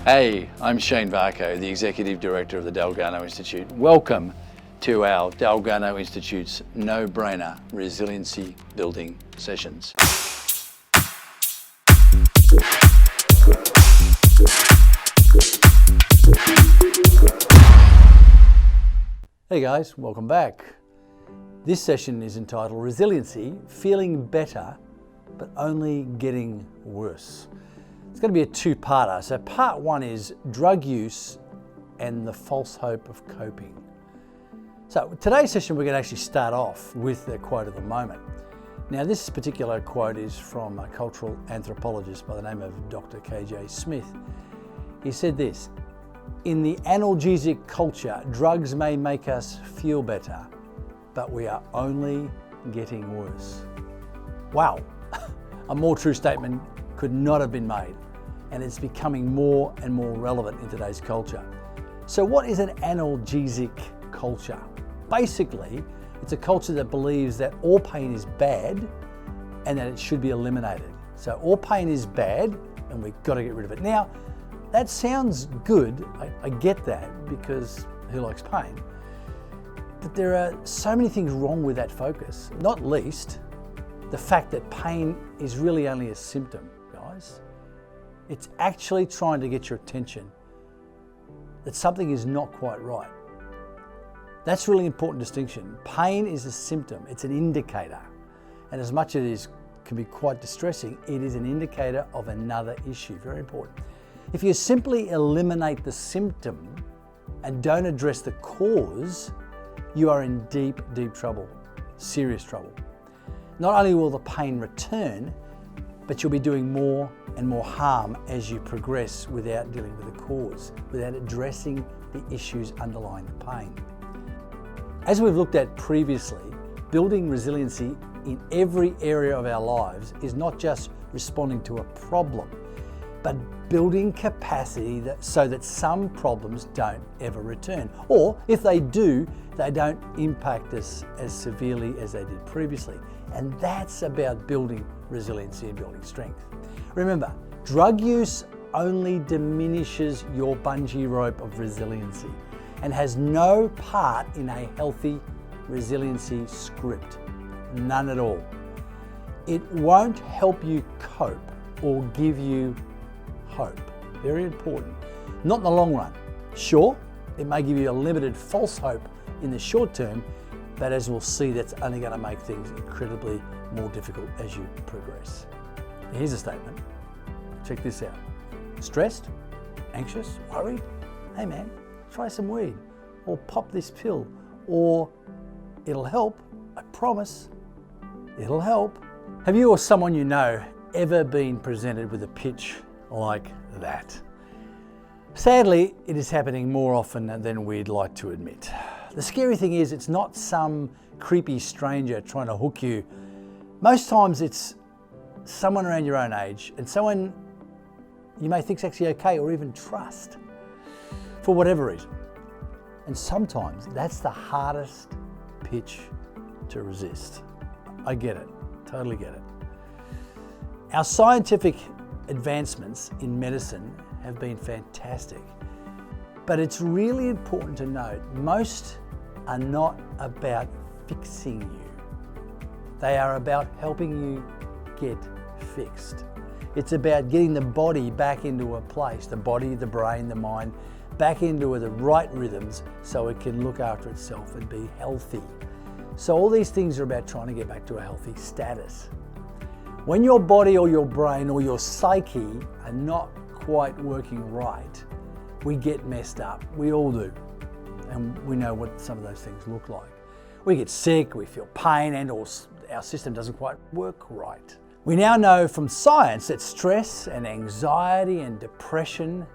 Hey, I'm Shane Varco, the Executive Director of the Dalgarno Institute. Welcome to our Dalgarno Institute's no-brainer resiliency building sessions. Hey guys, welcome back. This session is entitled Resiliency, Feeling Better, but Only Getting Worse. It's going to be a two-parter. So part one is drug use and the false hope of coping. So today's session, we're going to actually start off with the quote of the moment. Now, this particular quote is from a cultural anthropologist by the name of Dr. KJ Smith. He said this: "In the analgesic culture, drugs may make us feel better, but we are only getting worse." Wow, a more true statement could not have been made, and it's becoming more and more relevant in today's culture. So what is an analgesic culture? Basically, it's a culture that believes that all pain is bad and that it should be eliminated. So all pain is bad and we've got to get rid of it. Now, that sounds good. I get that, because who likes pain? But there are so many things wrong with that focus, not least the fact that pain is really only a symptom, guys. It's actually trying to get your attention that something is not quite right. That's a really important distinction. Pain is a symptom, it's an indicator. And as much as it can be quite distressing, it is an indicator of another issue, very important. If you simply eliminate the symptom and don't address the cause, you are in deep, deep trouble, serious trouble. Not only will the pain return, but you'll be doing more and more harm as you progress without dealing with the cause, without addressing the issues underlying the pain. As we've looked at previously, building resiliency in every area of our lives is not just responding to a problem, but building capacity so that some problems don't ever return. Or if they do, they don't impact us as severely as they did previously. And that's about building resiliency and building strength. Remember, drug use only diminishes your bungee rope of resiliency and has no part in a healthy resiliency script. None at all. It won't help you cope or give you hope. Very important. Not in the long run. Sure, it may give you a limited false hope in the short term, but as we'll see, that's only going to make things incredibly more difficult as you progress. Here's a statement. Check this out. Stressed? Anxious? Worried? Hey man, try some weed, or pop this pill, or it'll help. I promise, it'll help. Have you or someone you know ever been presented with a pitch like that? Sadly, it is happening more often than we'd like to admit. The scary thing is, it's not some creepy stranger trying to hook you. Most times it's someone around your own age, and someone you may think is actually okay or even trust for whatever reason. And sometimes that's the hardest pitch to resist. I get it, totally get it. Our scientific advancements in medicine have been fantastic, but it's really important to note most are not about fixing you. They are about helping you get fixed. It's about getting the body back into a place, the body, the brain, the mind, back into the right rhythms so it can look after itself and be healthy. So all these things are about trying to get back to a healthy status. When your body or your brain or your psyche are not quite working right, we get messed up. We all do. And we know what some of those things look like. We get sick, we feel pain, and or our system doesn't quite work right. We now know from science that stress and anxiety and depression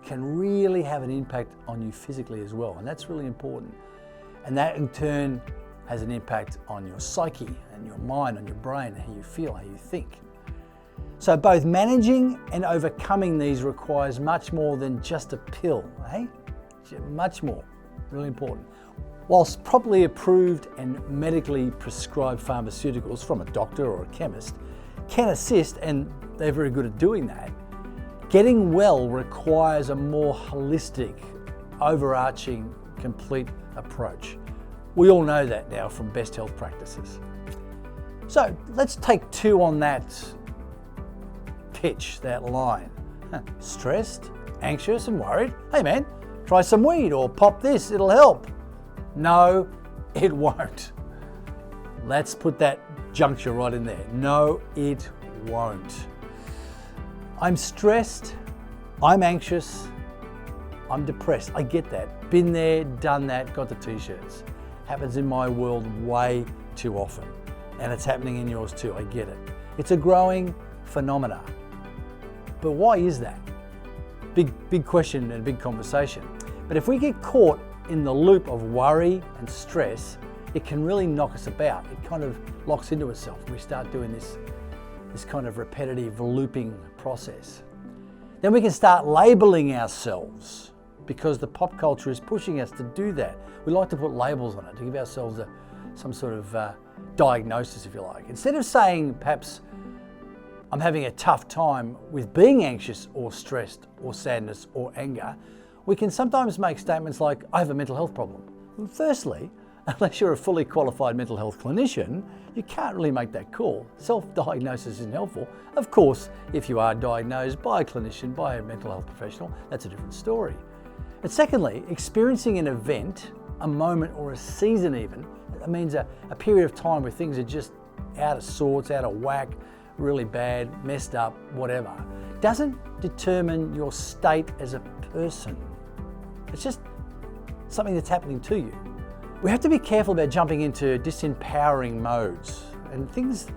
can really have an impact on you physically as well. And that's really important. And that in turn has an impact on your psyche and your mind, on your brain, how you feel, how you think. So both managing and overcoming these requires much more than just a pill, eh? Much more, really important. Whilst properly approved and medically prescribed pharmaceuticals from a doctor or a chemist can assist, and they're very good at doing that, Getting well requires a more holistic, overarching, complete approach. We all know that now from best health practices. So let's take two on that pitch, that line. Stressed, anxious and worried. Hey man, try some weed or pop this, it'll help. No, it won't. Let's put that juncture right in there. No, it won't. I'm stressed, I'm anxious, I'm depressed. I get that. Been there, done that, got the t-shirts. Happens in my world way too often. And it's happening in yours too, I get it. It's a growing phenomena. But why is that? Big question and big conversation. But if we get caught in the loop of worry and stress, it can really knock us about. It kind of locks into itself. We start doing this kind of repetitive looping process. Then we can start labeling ourselves because the pop culture is pushing us to do that. We like to put labels on it, to give ourselves some sort of diagnosis, if you like. Instead of saying, perhaps, I'm having a tough time with being anxious or stressed or sadness or anger, we can sometimes make statements like, I have a mental health problem. Well, firstly, unless you're a fully qualified mental health clinician, you can't really make that call. Self-diagnosis isn't helpful. Of course, if you are diagnosed by a clinician, by a mental health professional, that's a different story. But secondly, experiencing an event, a moment or a season even, that means a period of time where things are just out of sorts, out of whack, really bad, messed up, whatever, doesn't determine your state as a person. It's just something that's happening to you. We have to be careful about jumping into disempowering modes and things.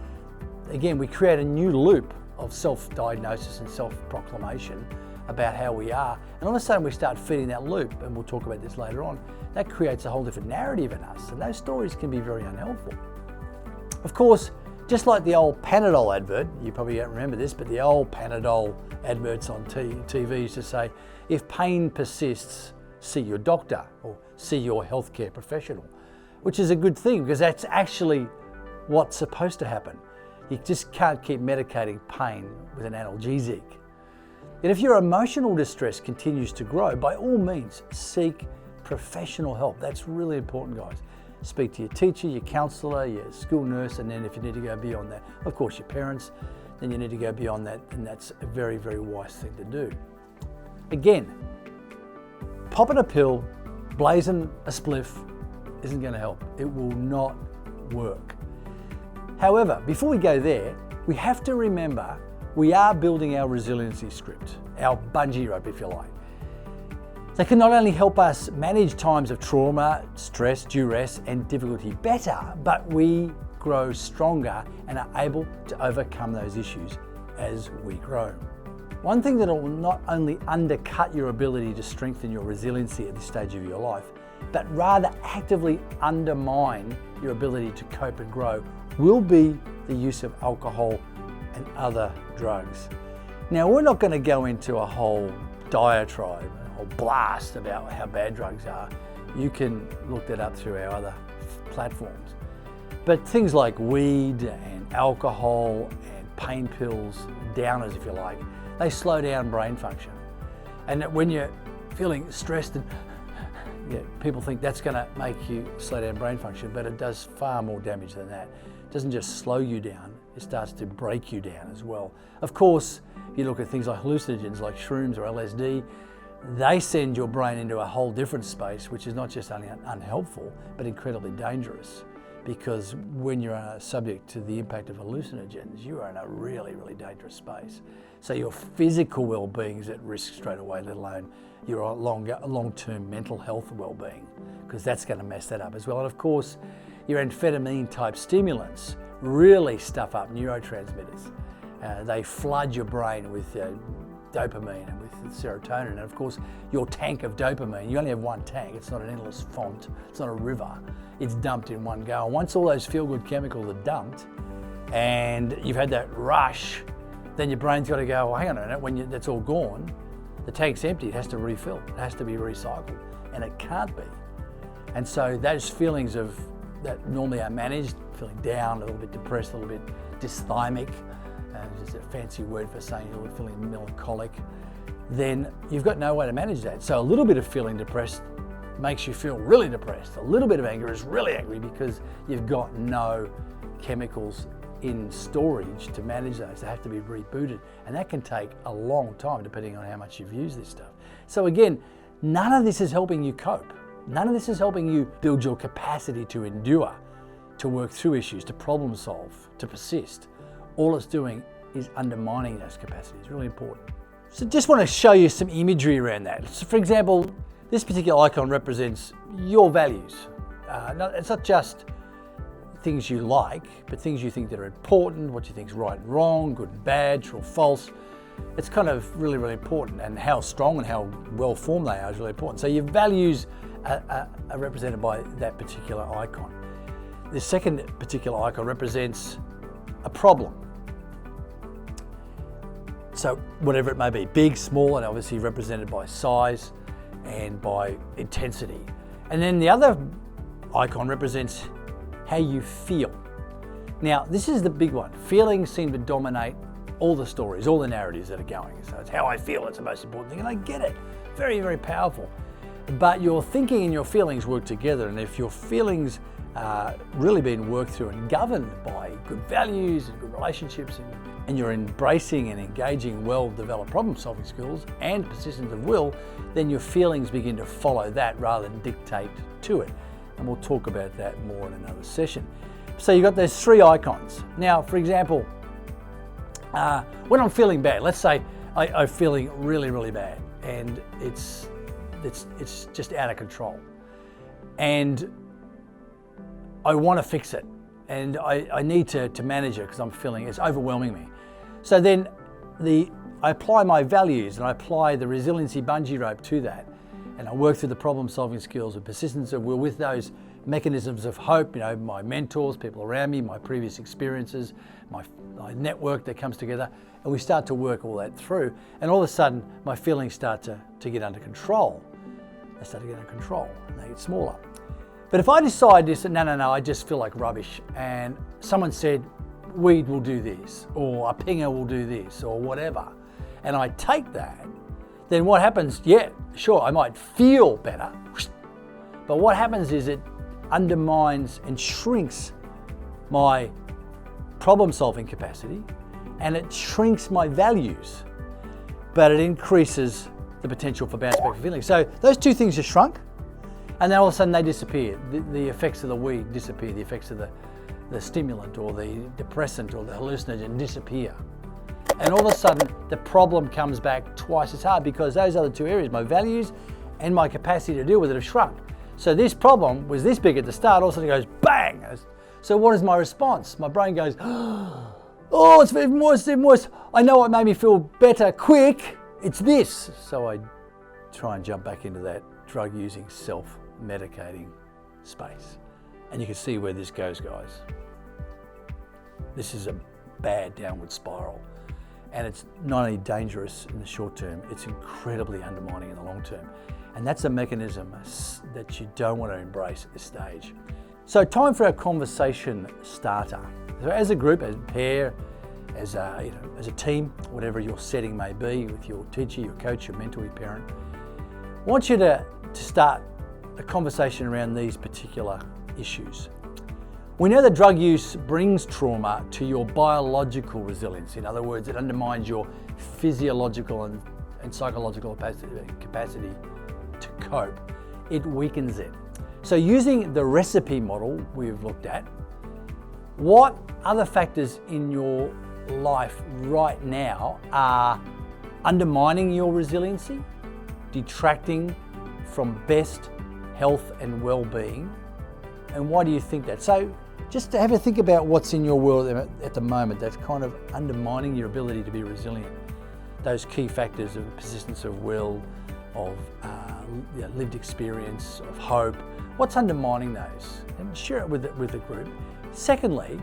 Again, we create a new loop of self-diagnosis and self-proclamation about how we are, and all of a sudden we start feeding that loop, and we'll talk about this later on. That creates a whole different narrative in us, and those stories can be very unhelpful. Of course, just like the old Panadol advert, you probably don't remember this, but the old Panadol adverts on TV used to say, if pain persists, see your doctor or see your healthcare professional, which is a good thing because that's actually what's supposed to happen. You just can't keep medicating pain with an analgesic. And if your emotional distress continues to grow, by all means, seek professional help. That's really important, guys. Speak to your teacher, your counsellor, your school nurse, and then if you need to go beyond that, of course, your parents, then you need to go beyond that, and that's a very, very wise thing to do. Again, popping a pill, blazing a spliff isn't going to help. It will not work. However, before we go there, we have to remember we are building our resiliency script, our bungee rope, if you like. They can not only help us manage times of trauma, stress, duress, and difficulty better, but we grow stronger and are able to overcome those issues as we grow. One thing that will not only undercut your ability to strengthen your resiliency at this stage of your life, but rather actively undermine your ability to cope and grow will be the use of alcohol and other drugs. Now, we're not going to go into a whole diatribe or blast about how bad drugs are. You can look that up through our other platforms. But things like weed and alcohol and pain pills, downers if you like, they slow down brain function. And when you're feeling stressed, and people think that's going to make you slow down brain function, but it does far more damage than that. It doesn't just slow you down, it starts to break you down as well. Of course, if you look at things like hallucinogens like shrooms or LSD, they send your brain into a whole different space, which is not just only unhelpful, but incredibly dangerous. Because when you're subject to the impact of hallucinogens, you are in a really, really dangerous space. So your physical well-being is at risk straight away, let alone your long-term mental health well-being, because that's going to mess that up as well. And of course, your amphetamine-type stimulants really stuff up neurotransmitters. They flood your brain with dopamine and with serotonin, and of course your tank of dopamine, you only have one tank, it's not an endless font, it's not a river, it's dumped in one go. And once all those feel-good chemicals are dumped and you've had that rush, then your brain's got to go, well, hang on a minute, when that's all gone, the tank's empty, it has to refill, it has to be recycled, and it can't be. And so those feelings that normally are managed, feeling down, a little bit depressed, a little bit dysthymic, just a fancy word for saying you're feeling melancholic, then you've got no way to manage that. So a little bit of feeling depressed makes you feel really depressed. A little bit of anger is really angry because you've got no chemicals in storage to manage those. They have to be rebooted, and that can take a long time depending on how much you've used this stuff. So again, none of this is helping you cope. None of this is helping you build your capacity to endure, to work through issues, to problem solve, to persist. All it's doing is undermining those capacities. Really important. So just want to show you some imagery around that. So for example, this particular icon represents your values. It's not just things you like, but things you think that are important, what you think is right and wrong, good and bad, true or false. It's kind of really, really important, and how strong and how well formed they are is really important. So your values are represented by that particular icon. The second particular icon represents a problem. So whatever it may be, big, small, and obviously represented by size and by intensity. And then the other icon represents how you feel. Now, this is the big one. Feelings seem to dominate all the stories, all the narratives that are going. So it's how I feel, it's the most important thing, and I get it. Very, very powerful. But your thinking and your feelings work together, and if your feelings are really being worked through and governed by good values and good relationships, and you're embracing and engaging well-developed problem-solving skills and persistence of will, then your feelings begin to follow that rather than dictate to it. And we'll talk about that more in another session. So you've got those three icons. Now, for example, when I'm feeling bad, let's say I'm feeling really, really bad, and it's just out of control, and I want to fix it, and I need to manage it because I'm feeling it's overwhelming me. So then I apply my values and I apply the resiliency bungee rope to that, and I work through the problem-solving skills and persistence of will with those mechanisms of hope, my mentors, people around me, my previous experiences, my network that comes together, and we start to work all that through, and all of a sudden my feelings start to get under control. They start to get under control and they get smaller. But if I decide this, no, I just feel like rubbish, and someone said weed will do this, or a pinger will do this, or whatever, and I take that, then what happens? Yeah, sure, I might feel better, but what happens is it undermines and shrinks my problem-solving capacity, and it shrinks my values, but it increases the potential for bounce back feelings. So those two things are shrunk, and then all of a sudden they disappear. The effects of the weed disappear, the effects of the stimulant or the depressant or the hallucinogen disappear. And all of a sudden the problem comes back twice as hard because those other two areas, my values and my capacity to deal with it, have shrunk. So this problem was this big at the start, all of a sudden it goes bang. So what is my response? My brain goes, oh, it's even worse, even worse. I know what made me feel better quick. It's this. So I try and jump back into that drug-using, self-medicating space. And you can see where this goes, guys. This is a bad downward spiral. And it's not only dangerous in the short term, it's incredibly undermining in the long term. And that's a mechanism that you don't want to embrace at this stage. So time for our conversation starter. So as a group, as a pair, as a team, whatever your setting may be, with your teacher, your coach, your mentor, your parent, I want you to start a conversation around these particular issues. We know that drug use brings trauma to your biological resilience. In other words, it undermines your physiological and psychological capacity to cope. It weakens it. So using the recipe model we've looked at, what other factors in your life right now are undermining your resiliency, detracting from best health and well-being, and why do you think that? So just to have a think about what's in your world at the moment that's kind of undermining your ability to be resilient. Those key factors of persistence of will, of lived experience, of hope. What's undermining those? And share it with the group. Secondly,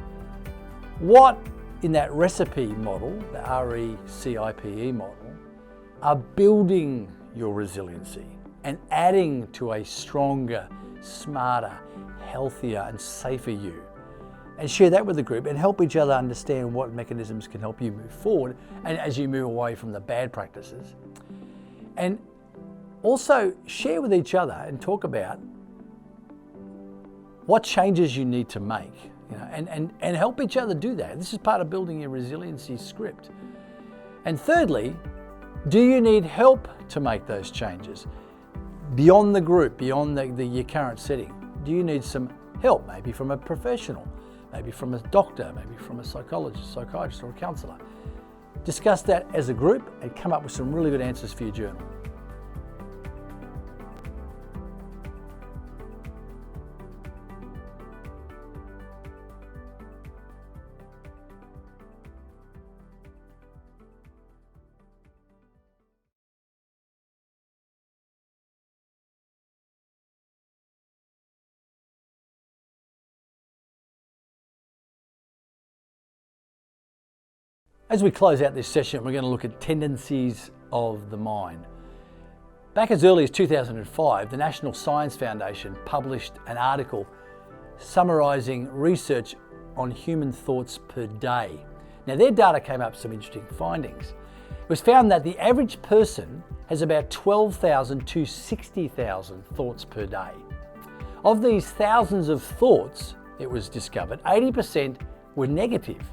what in that recipe model, the RECIPE model, are building your resiliency and adding to a stronger, smarter, healthier and safer you. and share that with the group and help each other understand what mechanisms can help you move forward and as you move away from the bad practices. And also share with each other and talk about what changes you need to make, and help each other do that. This is part of building your resiliency script. And thirdly, do you need help to make those changes? Beyond the group, beyond your current setting, do you need some help, maybe from a professional, maybe from a doctor, maybe from a psychologist, psychiatrist, or a counsellor? Discuss that as a group and come up with some really good answers for your journal. As we close out this session, we're going to look at tendencies of the mind. Back as early as 2005, the National Science Foundation published an article summarising research on human thoughts per day. Now, their data came up with some interesting findings. It was found that the average person has about 12,000 to 60,000 thoughts per day. Of these thousands of thoughts, it was discovered, 80% were negative.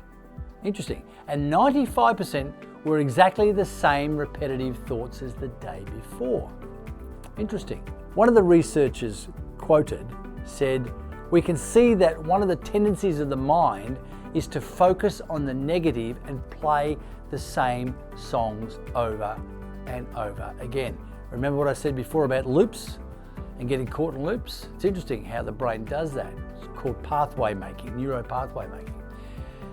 Interesting. And 95% were exactly the same repetitive thoughts as the day before. Interesting. One of the researchers quoted said, "We can see that one of the tendencies of the mind is to focus on the negative and play the same songs over and over again." Remember what I said before about loops and getting caught in loops? It's interesting how the brain does that. It's called pathway making, neuro pathway making.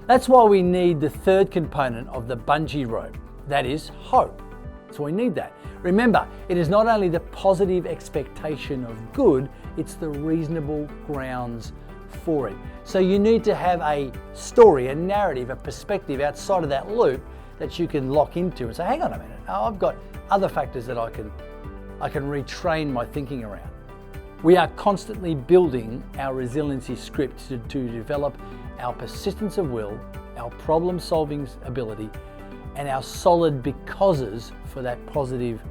That's why we need the third component of the bungee rope, that is hope. So we need that. Remember, it is not only the positive expectation of good, it's the reasonable grounds for it. So you need to have a story, a narrative, a perspective outside of that loop that you can lock into and say, hang on a minute, I've got other factors that I can retrain my thinking around. We are constantly building our resiliency script to develop our persistence of will, our problem-solving ability, and our solid becauses for that positive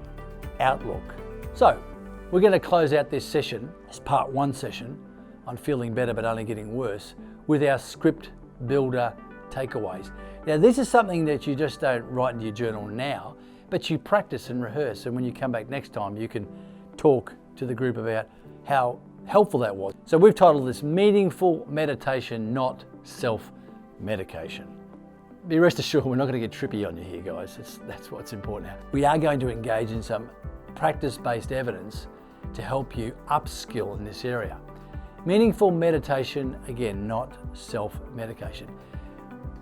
outlook. So, we're going to close out this session, as part one session, on feeling better but only getting worse, with our script builder takeaways. Now, this is something that you just don't write into your journal now, but you practice and rehearse, and when you come back next time, you can talk to the group about how helpful that was. So we've titled this Meaningful Meditation, Not Self-Medication. Be rest assured we're not going to get trippy on you here, guys. That's what's important now. We are going to engage in some practice-based evidence to help you upskill in this area. Meaningful meditation, again, not self-medication.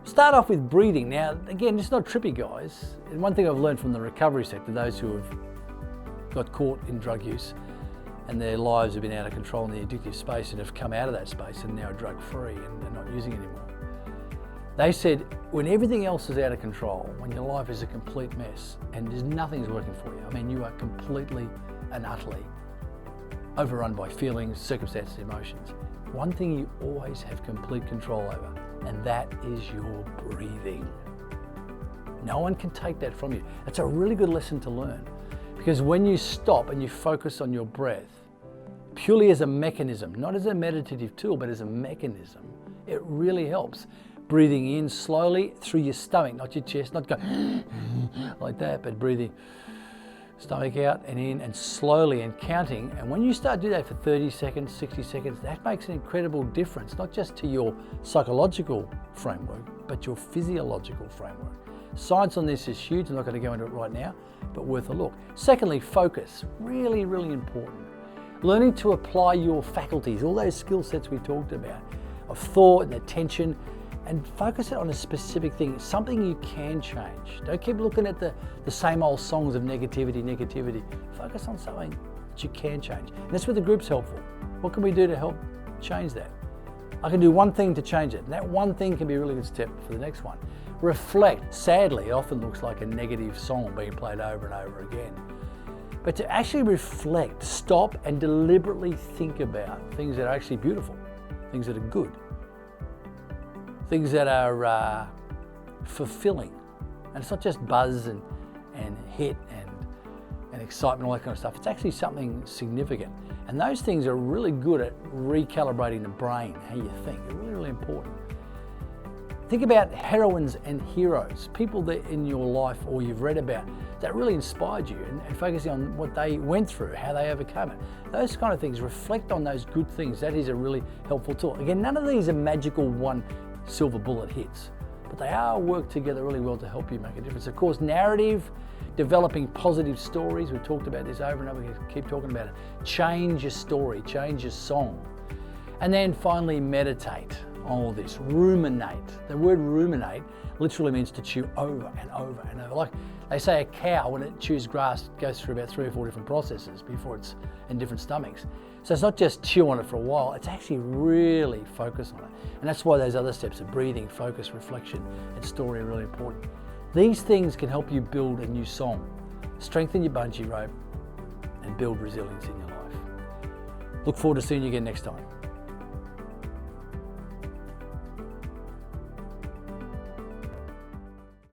Start off with breathing. Now, again, it's not trippy, guys. And one thing I've learned from the recovery sector, those who have got caught in drug use and their lives have been out of control in the addictive space and have come out of that space and now are drug-free and they're not using anymore. They said, when everything else is out of control, when your life is a complete mess and nothing's working for you, I mean, you are completely and utterly overrun by feelings, circumstances, emotions. One thing you always have complete control over, and that is your breathing. No one can take that from you. It's a really good lesson to learn, because when you stop and you focus on your breath, purely as a mechanism, not as a meditative tool, but as a mechanism, it really helps. Breathing in slowly through your stomach, not your chest, not going like that, but breathing stomach out and in and slowly and counting. And when you start to do that for 30 seconds, 60 seconds, that makes an incredible difference, not just to your psychological framework, but your physiological framework. Science on this is huge. I'm not going to go into it right now, but worth a look. Secondly, focus. Really, really important. Learning to apply your faculties, all those skill sets we talked about, of thought and attention, and focus it on a specific thing, something you can change. Don't keep looking at the same old songs of negativity. Focus on something that you can change. And that's where the group's helpful. What can we do to help change that? I can do one thing to change it, and that one thing can be a really good step for the next one. Reflect. Sadly, it often looks like a negative song being played over and over again. But to actually reflect, stop and deliberately think about things that are actually beautiful, things that are good. things that are fulfilling. And it's not just buzz and hit and excitement, all that kind of stuff. It's actually something significant. And those things are really good at recalibrating the brain, how you think. They're really, really important. Think about heroines and heroes, people that in your life or you've read about that really inspired you, and focusing on what they went through, how they overcome it. Those kind of things, reflect on those good things. That is a really helpful tool. Again, none of these are magical one silver bullet hits, but they all work together really well to help you make a difference. Of course, narrative, developing positive stories. We've talked about this over and over, we keep talking about it. Change your story, change your song. And then finally, meditate on all this, ruminate. The word ruminate literally means to chew over and over and over. Like they say a cow, when it chews grass, goes through about 3 or 4 different processes before it's in different stomachs. So it's not just chew on it for a while, it's actually really focus on it. And that's why those other steps of breathing, focus, reflection, and story are really important. These things can help you build a new song, strengthen your bungee rope, and build resilience in your life. Look forward to seeing you again next time.